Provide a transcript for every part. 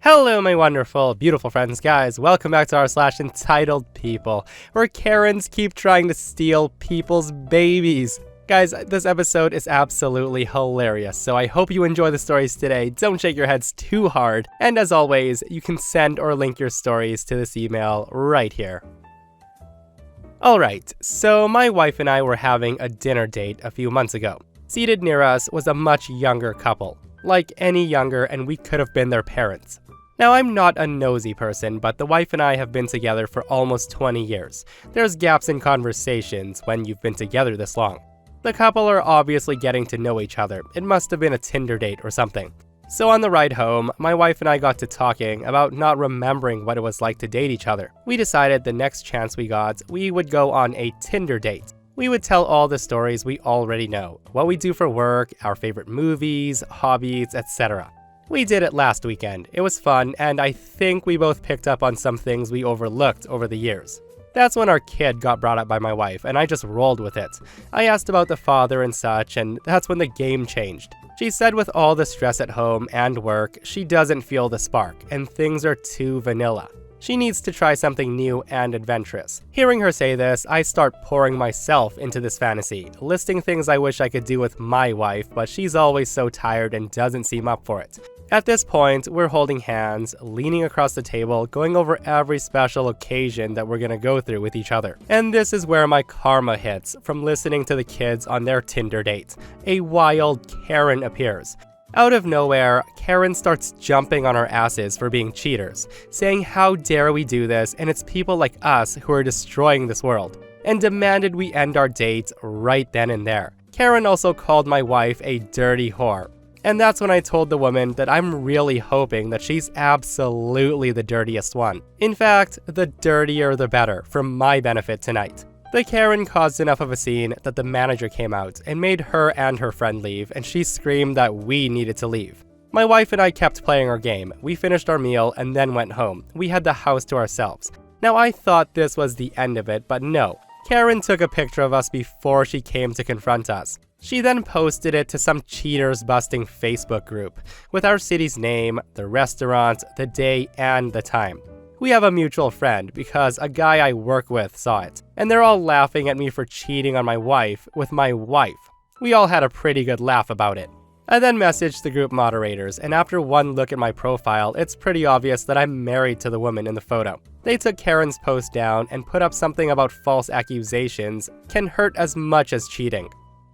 Hello, my wonderful, beautiful friends, guys. Welcome back to /EntitledPeople, where Karens keep trying to steal people's babies. Guys, this episode is absolutely hilarious, so I hope you enjoy the stories today. Don't shake your heads too hard, and as always, you can send or link your stories to this email right here. Alright, so my wife and I were having a dinner date a few months ago. Seated near us was a much younger couple. Like any younger, and we could have been their parents. Now, I'm not a nosy person, but the wife and I have been together for almost 20 years. There's gaps in conversations when you've been together this long. The couple are obviously getting to know each other. It must have been a Tinder date or something. So on the ride home, my wife and I got to talking about not remembering what it was like to date each other. We decided the next chance we got, we would go on a Tinder date. We would tell all the stories we already know, what we do for work, our favorite movies, hobbies, etc. We did it last weekend. It was fun, and I think we both picked up on some things we overlooked over the years. That's when our kid got brought up by my wife, and I just rolled with it. I asked about the father and such, and that's when the game changed. She said with all the stress at home and work, she doesn't feel the spark, and things are too vanilla. She needs to try something new and adventurous. Hearing her say this, I start pouring myself into this fantasy, listing things I wish I could do with my wife, but she's always so tired and doesn't seem up for it. At this point, we're holding hands, leaning across the table, going over every special occasion that we're gonna go through with each other. And this is where my karma hits from listening to the kids on their Tinder date. A wild Karen appears. Out of nowhere, Karen starts jumping on our asses for being cheaters, saying how dare we do this and it's people like us who are destroying this world, and demanded we end our date right then and there. Karen also called my wife a dirty whore. And that's when I told the woman that I'm really hoping that she's absolutely the dirtiest one. In fact, the dirtier the better, for my benefit tonight. The Karen caused enough of a scene that the manager came out and made her and her friend leave, and she screamed that we needed to leave. My wife and I kept playing our game. We finished our meal and then went home. We had the house to ourselves. Now, I thought this was the end of it, but no. Karen took a picture of us before she came to confront us. She then posted it to some cheaters busting Facebook group, with our city's name, the restaurant, the day, and the time. We have a mutual friend because a guy I work with saw it, and they're all laughing at me for cheating on my wife with my wife. We all had a pretty good laugh about it. I then messaged the group moderators, and after one look at my profile, it's pretty obvious that I'm married to the woman in the photo. They took Karen's post down and put up something about false accusations can hurt as much as cheating.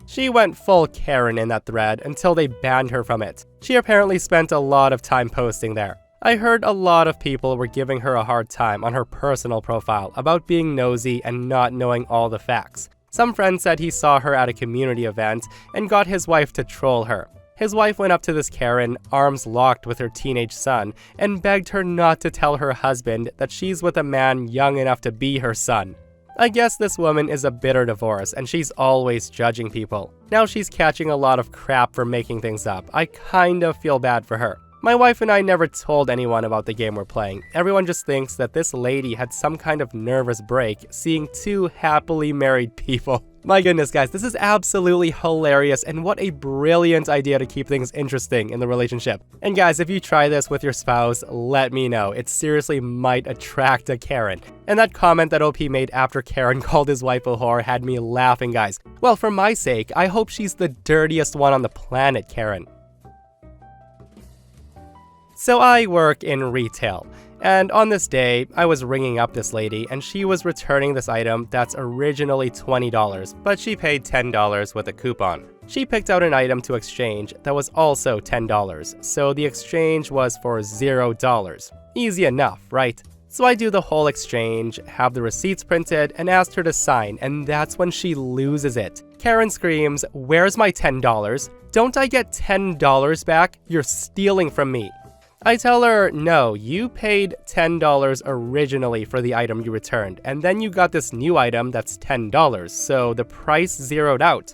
She went full Karen in that thread until they banned her from it. She apparently spent a lot of time posting there. I heard a lot of people were giving her a hard time on her personal profile about being nosy and not knowing all the facts. Some friend said he saw her at a community event and got his wife to troll her. His wife went up to this Karen, arms locked with her teenage son, and begged her not to tell her husband that she's with a man young enough to be her son. I guess this woman is a bitter divorce and she's always judging people. Now she's catching a lot of crap for making things up. I kind of feel bad for her. My wife and I never told anyone about the game we're playing. Everyone just thinks that this lady had some kind of nervous break seeing two happily married people. My goodness, guys, this is absolutely hilarious, and what a brilliant idea to keep things interesting in the relationship. And guys, if you try this with your spouse, let me know. It seriously might attract a Karen. And that comment that OP made after Karen called his wife a whore had me laughing, guys. Well, for my sake, I hope she's the dirtiest one on the planet, Karen. So I work in retail, and on this day, I was ringing up this lady and she was returning this item that's originally $20, but she paid $10 with a coupon. She picked out an item to exchange that was also $10, so the exchange was for $0. Easy enough, right? So I do the whole exchange, have the receipts printed, and asked her to sign, and that's when she loses it. Karen screams, "Where's my $10? Don't I get $10 back? You're stealing from me." I tell her, no, you paid $10 originally for the item you returned, and then you got this new item that's $10, so the price zeroed out.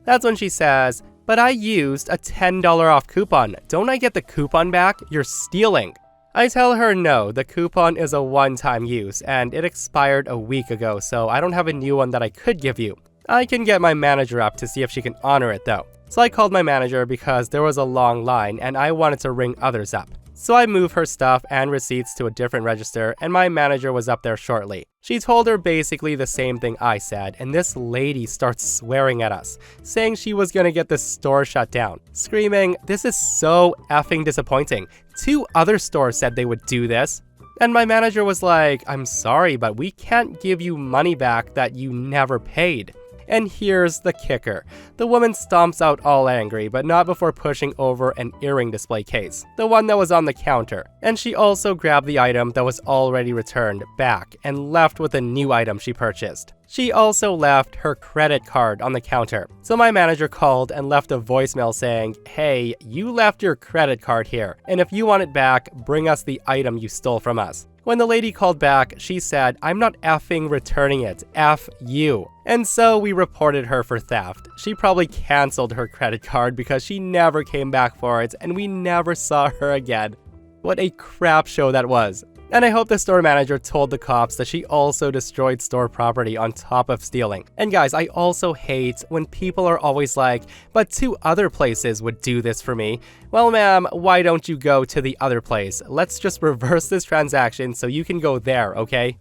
That's when she says, but I used a $10 off coupon. Don't I get the coupon back? You're stealing. I tell her no, the coupon is a one-time use, and it expired a week ago, so I don't have a new one that I could give you. I can get my manager up to see if she can honor it though. So I called my manager because there was a long line and I wanted to ring others up. So I moved her stuff and receipts to a different register, and my manager was up there shortly. She told her basically the same thing I said, and this lady starts swearing at us, saying she was gonna get the store shut down, screaming, "This is so effing disappointing. 2 other stores said they would do this." And my manager was like, "I'm sorry, but we can't give you money back that you never paid." And here's the kicker. The woman stomps out all angry, but not before pushing over an earring display case, the one that was on the counter. And she also grabbed the item that was already returned back and left with a new item she purchased. She also left her credit card on the counter. So my manager called and left a voicemail saying, "Hey, you left your credit card here, and if you want it back, bring us the item you stole from us." When the lady called back, she said, "I'm not effing returning it, F you." And so we reported her for theft. She probably canceled her credit card because she never came back for it, and we never saw her again. What a crap show that was. And I hope the store manager told the cops that she also destroyed store property on top of stealing. And guys, I also hate when people are always like, "But 2 other places would do this for me." Well, ma'am, why don't you go to the other place? Let's just reverse this transaction so you can go there, okay?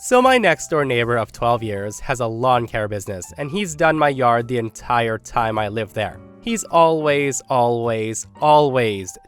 So my next door neighbor of 12 years has a lawn care business, and he's done my yard the entire time I lived there. He's always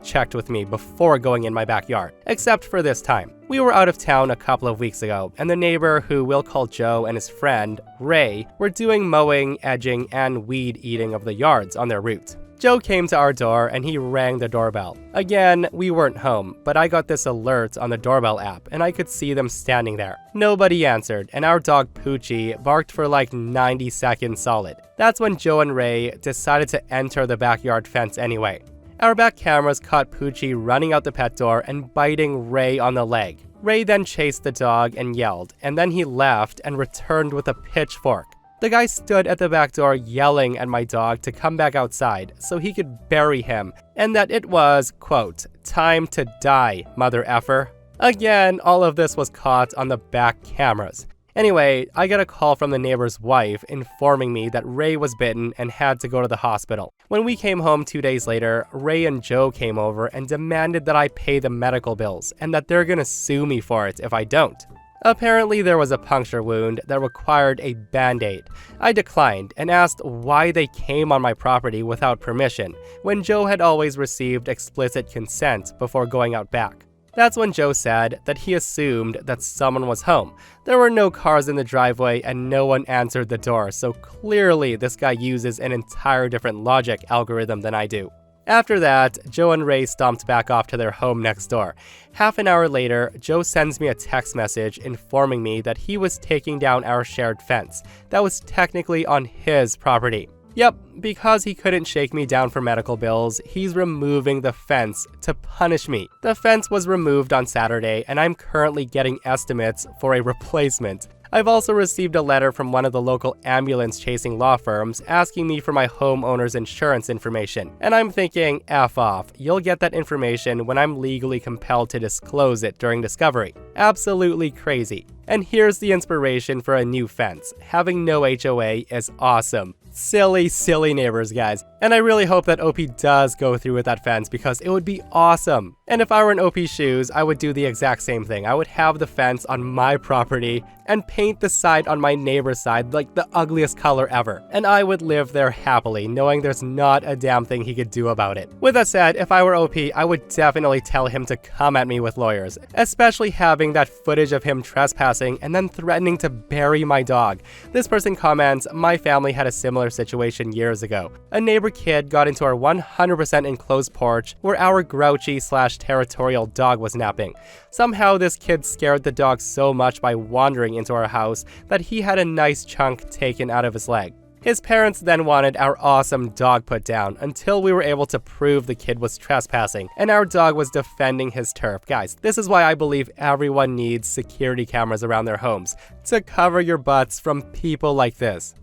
checked with me before going in my backyard, except for this time. We were out of town a couple of weeks ago, and the neighbor, who we'll call Joe, and his friend, Ray, were doing mowing, edging, and weed eating of the yards on their route. Joe came to our door and he rang the doorbell. Again, we weren't home, but I got this alert on the doorbell app and I could see them standing there. Nobody answered, and our dog Poochie barked for like 90 seconds solid. That's when Joe and Ray decided to enter the backyard fence anyway. Our back cameras caught Poochie running out the pet door and biting Ray on the leg. Ray then chased the dog and yelled, and then he left and returned with a pitchfork. The guy stood at the back door yelling at my dog to come back outside so he could bury him, and that it was, quote, "time to die, mother effer." Again, all of this was caught on the back cameras. Anyway, I got a call from the neighbor's wife informing me that Ray was bitten and had to go to the hospital. When we came home 2 days later, Ray and Joe came over and demanded that I pay the medical bills and that they're gonna sue me for it if I don't. Apparently there was a puncture wound that required a band-aid. I declined and asked why they came on my property without permission, when Joe had always received explicit consent before going out back. That's when Joe said that he assumed that someone was home. There were no cars in the driveway and no one answered the door, so clearly this guy uses an entire different logic algorithm than I do. After that, Joe and Ray stomped back off to their home next door. Half an hour later, Joe sends me a text message informing me that he was taking down our shared fence that was technically on his property. Yep, because he couldn't shake me down for medical bills, he's removing the fence to punish me. The fence was removed on Saturday, and I'm currently getting estimates for a replacement. I've also received a letter from one of the local ambulance-chasing law firms asking me for my homeowner's insurance information. And I'm thinking, F off, you'll get that information when I'm legally compelled to disclose it during discovery. Absolutely crazy. And here's the inspiration for a new fence. Having no HOA is awesome. Silly, silly neighbors, guys. And I really hope that OP does go through with that fence because it would be awesome. And if I were in OP's shoes, I would do the exact same thing. I would have the fence on my property and paint the side on my neighbor's side like the ugliest color ever. And I would live there happily, knowing there's not a damn thing he could do about it. With that said, if I were OP, I would definitely tell him to come at me with lawyers, especially having that footage of him trespassing and then threatening to bury my dog. This person comments, "My family had a similar situation years ago. A neighbor kid got into our 100% enclosed porch where our grouchy/territorial dog was napping. Somehow this kid scared the dog so much by wandering into our house that he had a nice chunk taken out of his leg. His parents then wanted our awesome dog put down until we were able to prove the kid was trespassing and our dog was defending his turf." Guys, this is why I believe everyone needs security cameras around their homes, to cover your butts from people like this.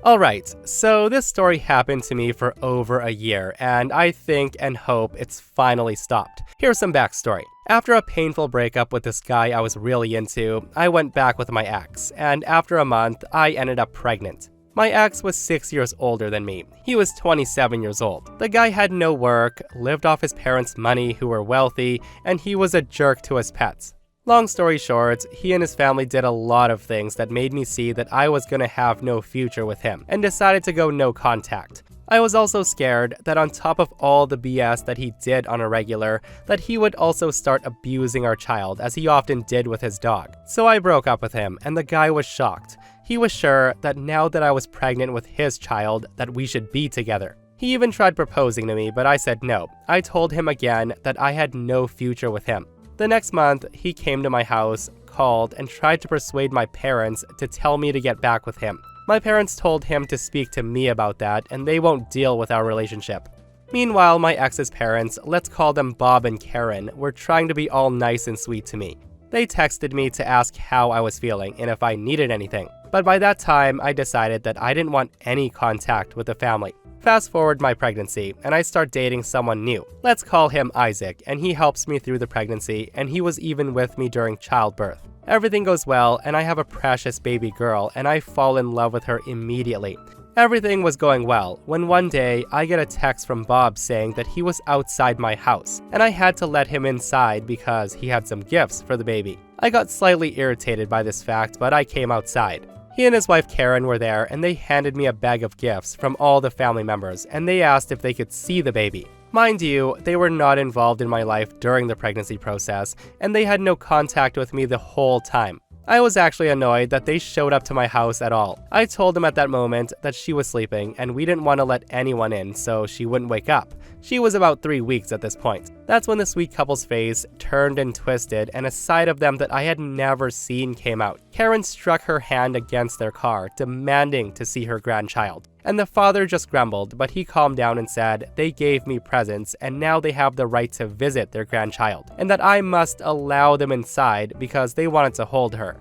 Alright, so this story happened to me for over a year, and I think and hope it's finally stopped. Here's some backstory. After a painful breakup with this guy I was really into, I went back with my ex, and after a month, I ended up pregnant. My ex was 6 years older than me. He was 27 years old. The guy had no work, lived off his parents' money who were wealthy, and he was a jerk to his pets. Long story short, he and his family did a lot of things that made me see that I was gonna have no future with him, and decided to go no contact. I was also scared that on top of all the BS that he did on a regular, that he would also start abusing our child, as he often did with his dog. So I broke up with him, and the guy was shocked. He was sure that now that I was pregnant with his child, that we should be together. He even tried proposing to me, but I said no. I told him again that I had no future with him. The next month, he came to my house, called, and tried to persuade my parents to tell me to get back with him. My parents told him to speak to me about that, and they won't deal with our relationship. Meanwhile, my ex's parents, let's call them Bob and Karen, were trying to be all nice and sweet to me. They texted me to ask how I was feeling and if I needed anything. But by that time, I decided that I didn't want any contact with the family. Fast forward my pregnancy, and I start dating someone new. Let's call him Isaac, and he helps me through the pregnancy, and he was even with me during childbirth. Everything goes well, and I have a precious baby girl, and I fall in love with her immediately. Everything was going well, when one day, I get a text from Bob saying that he was outside my house, and I had to let him inside because he had some gifts for the baby. I got slightly irritated by this fact, but I came outside. He and his wife Karen were there, and they handed me a bag of gifts from all the family members, and they asked if they could see the baby. Mind you, they were not involved in my life during the pregnancy process, and they had no contact with me the whole time. I was actually annoyed that they showed up to my house at all. I told them at that moment that she was sleeping and we didn't want to let anyone in so she wouldn't wake up. She was about 3 weeks at this point. That's when the sweet couple's face turned and twisted and a side of them that I had never seen came out. Karen struck her hand against their car, demanding to see her grandchild. And the father just grumbled, but he calmed down and said they gave me presents and now they have the right to visit their grandchild, and that I must allow them inside because they wanted to hold her.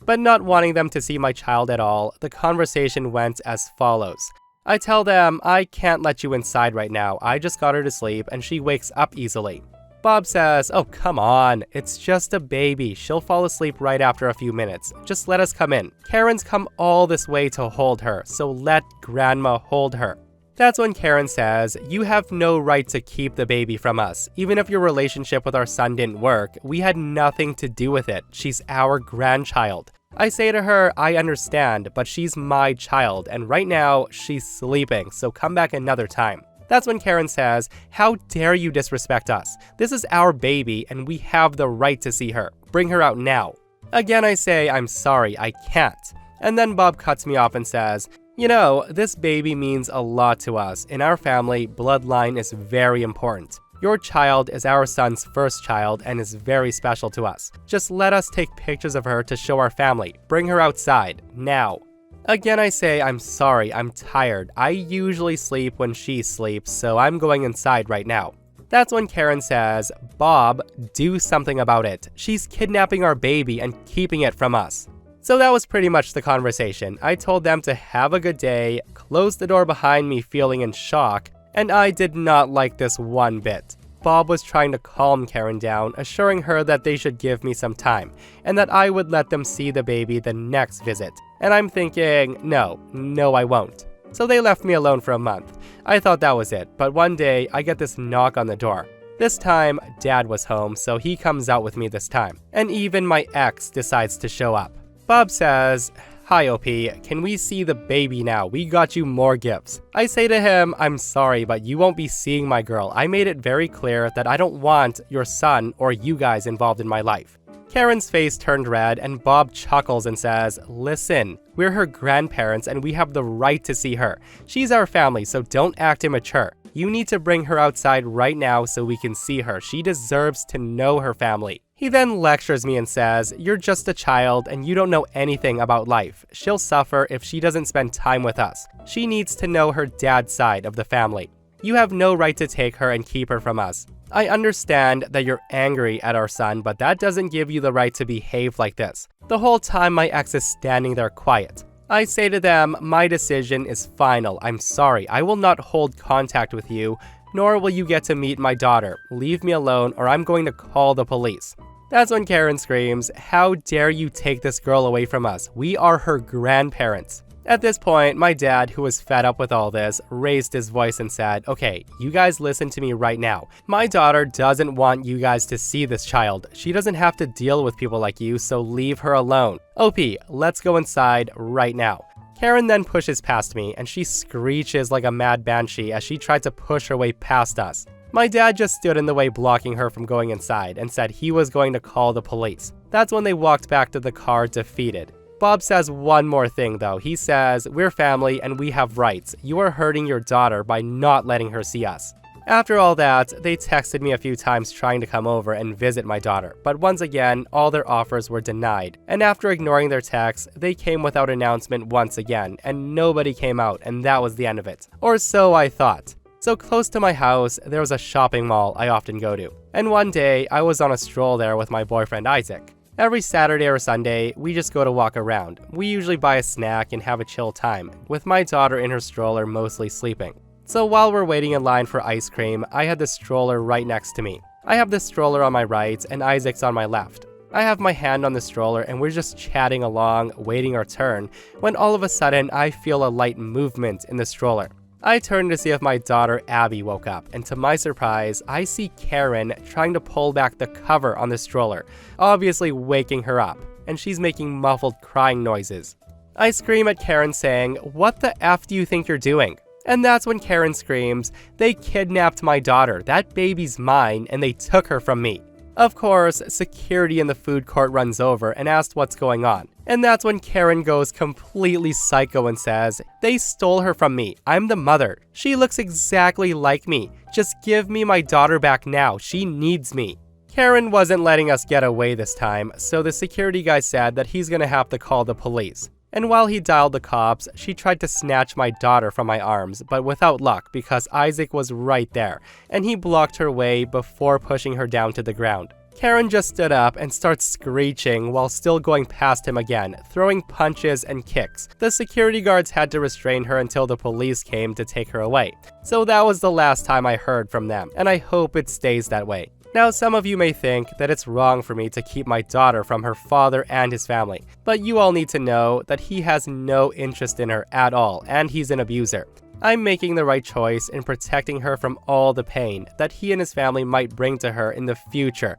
But not wanting them to see my child at all, the conversation went as follows. I tell them, I can't let you inside right now, I just got her to sleep and she wakes up easily. Bob says, oh come on, it's just a baby, she'll fall asleep right after a few minutes, just let us come in. Karen's come all this way to hold her, so let grandma hold her. That's when Karen says, you have no right to keep the baby from us. Even if your relationship with our son didn't work, we had nothing to do with it. She's our grandchild. I say to her, I understand, but she's my child, and right now, she's sleeping, so come back another time. That's when Karen says, how dare you disrespect us? This is our baby, and we have the right to see her. Bring her out now. Again, I say, I'm sorry, I can't. And then Bob cuts me off and says, you know, this baby means a lot to us. In our family, bloodline is very important. Your child is our son's first child and is very special to us. Just let us take pictures of her to show our family. Bring her outside, now. Again, I say, I'm sorry, I'm tired. I usually sleep when she sleeps, so I'm going inside right now. That's when Karen says, Bob, do something about it. She's kidnapping our baby and keeping it from us. So that was pretty much the conversation. I told them to have a good day, closed the door behind me feeling in shock, and I did not like this one bit. Bob was trying to calm Karen down, assuring her that they should give me some time, and that I would let them see the baby the next visit. And I'm thinking, no, I won't. So they left me alone for a month. I thought that was it, but one day I get this knock on the door. This time, Dad was home, so he comes out with me this time. And even my ex decides to show up. Bob says, hi OP, can we see the baby now? We got you more gifts. I say to him, I'm sorry, but you won't be seeing my girl. I made it very clear that I don't want your son or you guys involved in my life. Karen's face turned red and Bob chuckles and says, listen, we're her grandparents and we have the right to see her. She's our family, so don't act immature. You need to bring her outside right now so we can see her. She deserves to know her family. He then lectures me and says, you're just a child and you don't know anything about life. She'll suffer if she doesn't spend time with us. She needs to know her dad's side of the family. You have no right to take her and keep her from us. I understand that you're angry at our son, but that doesn't give you the right to behave like this. The whole time my ex is standing there quiet. I say to them, my decision is final. I'm sorry. I will not hold contact with you, nor will you get to meet my daughter. Leave me alone or I'm going to call the police. That's when Karen screams, how dare you take this girl away from us? We are her grandparents. At this point, my dad, who was fed up with all this, raised his voice and said, "Okay, you guys listen to me right now. My daughter doesn't want you guys to see this child. She doesn't have to deal with people like you, so leave her alone. OP, let's go inside right now." Karen then pushes past me, and she screeches like a mad banshee as she tried to push her way past us. My dad just stood in the way, blocking her from going inside, and said he was going to call the police. That's when they walked back to the car defeated. Bob says one more thing though. He says, "We're family and we have rights. You are hurting your daughter by not letting her see us." After all that, they texted me a few times trying to come over and visit my daughter, but once again, all their offers were denied. And after ignoring their texts, they came without announcement once again, and nobody came out, and that was the end of it. Or so I thought. So close to my house, there was a shopping mall I often go to. And one day, I was on a stroll there with my boyfriend Isaac. Every Saturday or Sunday, we just go to walk around. We usually buy a snack and have a chill time, with my daughter in her stroller mostly sleeping. So while we're waiting in line for ice cream, I had the stroller right next to me. I have the stroller on my right and Isaac's on my left. I have my hand on the stroller and we're just chatting along, waiting our turn, when all of a sudden I feel a light movement in the stroller. I turn to see if my daughter Abby woke up, and to my surprise, I see Karen trying to pull back the cover on the stroller, obviously waking her up, and she's making muffled crying noises. I scream at Karen saying, "What the F do you think you're doing?" And that's when Karen screams, "They kidnapped my daughter, that baby's mine, and they took her from me." Of course, security in the food court runs over and asks what's going on. And that's when Karen goes completely psycho and says, "They stole her from me. I'm the mother. She looks exactly like me. Just give me my daughter back now. She needs me." Karen wasn't letting us get away this time, so the security guy said that he's gonna have to call the police. And while he dialed the cops, she tried to snatch my daughter from my arms, but without luck because Isaac was right there, and he blocked her way before pushing her down to the ground. Karen just stood up and starts screeching while still going past him again, throwing punches and kicks. The security guards had to restrain her until the police came to take her away. So that was the last time I heard from them, and I hope it stays that way. Now, some of you may think that it's wrong for me to keep my daughter from her father and his family, but you all need to know that he has no interest in her at all, and he's an abuser. I'm making the right choice in protecting her from all the pain that he and his family might bring to her in the future.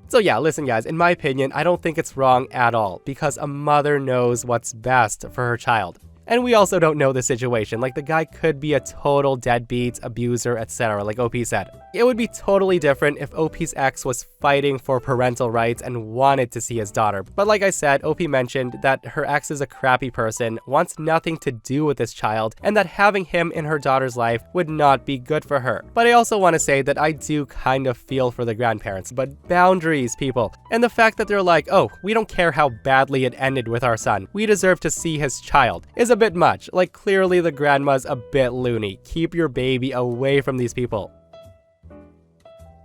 So yeah, listen guys, in my opinion, I don't think it's wrong at all, because a mother knows what's best for her child. And we also don't know the situation, like the guy could be a total deadbeat, abuser, etc. like OP said. It would be totally different if OP's ex was fighting for parental rights and wanted to see his daughter. But like I said, OP mentioned that her ex is a crappy person, wants nothing to do with this child, and that having him in her daughter's life would not be good for her. But I also want to say that I do kind of feel for the grandparents, but boundaries, people. And the fact that they're like, "Oh, we don't care how badly it ended with our son. We deserve to see his child," is a bit much. Like, clearly the grandma's a bit loony. Keep your baby away from these people.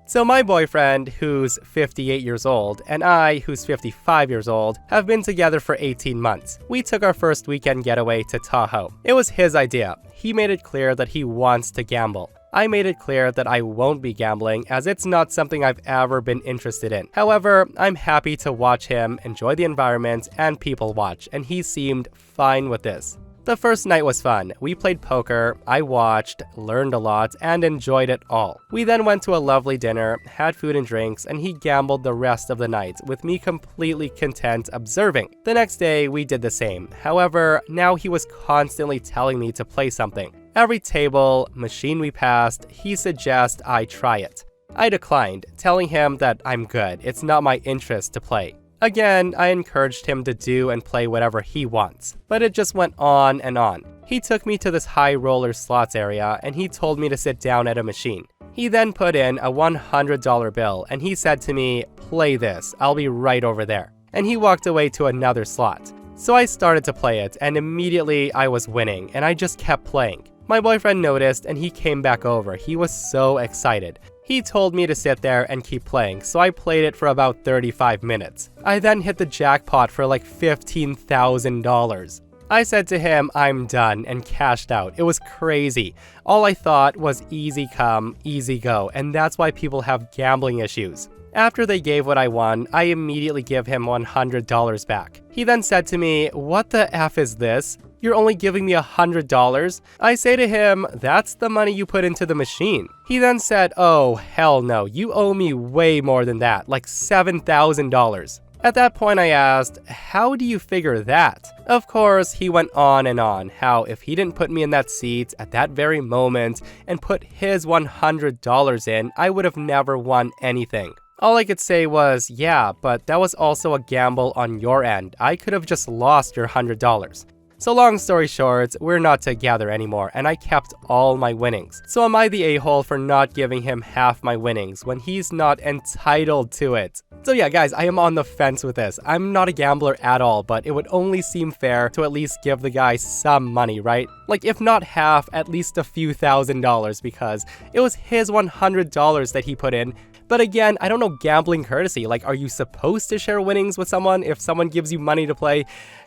So my boyfriend, who's 58 years old, and I, who's 55 years old, have been together for 18 months. We took our first weekend getaway to Tahoe. It was his idea. He made it clear that he wants to gamble. I made it clear that I won't be gambling, as it's not something I've ever been interested in. However, I'm happy to watch him enjoy the environment and people watch, and he seemed fine with this. The first night was fun. We played poker, I watched, learned a lot, and enjoyed it all. We then went to a lovely dinner, had food and drinks, and he gambled the rest of the night, with me completely content observing. The next day, we did the same. However, now he was constantly telling me to play something. Every table, machine we passed, he suggests I try it. I declined, telling him that I'm good, it's not my interest to play. Again, I encouraged him to do and play whatever he wants, but it just went on and on. He took me to this high roller slots area and he told me to sit down at a machine. He then put in a $100 bill and he said to me, "Play this, I'll be right over there." And he walked away to another slot. So I started to play it and immediately I was winning and I just kept playing. My boyfriend noticed and he came back over. He was so excited. He told me to sit there and keep playing, so I played it for about 35 minutes. I then hit the jackpot for like $15,000. I said to him, "I'm done," and cashed out. It was crazy. All I thought was easy come, easy go, and that's why people have gambling issues. After they gave what I won, I immediately give him $100 back. He then said to me, "What the F is this?" You're only giving me $100? I say to him, that's the money you put into the machine. He then said, oh, hell no, you owe me way more than that, like $7,000. At that point I asked, how do you figure that? Of course, he went on and on, how if he didn't put me in that seat at that very moment and put his $100 in, I would have never won anything. All I could say was, yeah, but that was also a gamble on your end. I could have just lost your $100. So long story short, we're not together anymore, and I kept all my winnings. So am I the a-hole for not giving him half my winnings when he's not entitled to it? So yeah, guys, I am on the fence with this. I'm not a gambler at all, but it would only seem fair to at least give the guy some money, right? Like, if not half, at least a few $1,000s, because it was his $100 that he put in. But again, I don't know gambling courtesy. Like, are you supposed to share winnings with someone if someone gives you money to play?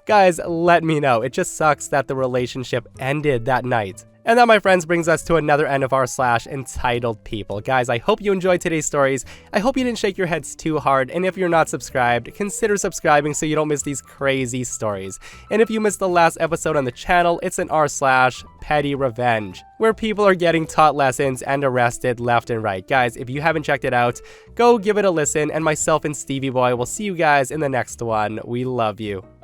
Guys, let me know. It just sucks that the relationship ended that night. And that, my friends, brings us to another end of our /entitled people. Guys, I hope you enjoyed today's stories. I hope you didn't shake your heads too hard. And if you're not subscribed, consider subscribing so you don't miss these crazy stories. And if you missed the last episode on the channel, it's an r/petty revenge, where people are getting taught lessons and arrested left and right. Guys, if you haven't checked it out, go give it a listen. And myself and Stevie Boy will see you guys in the next one. We love you.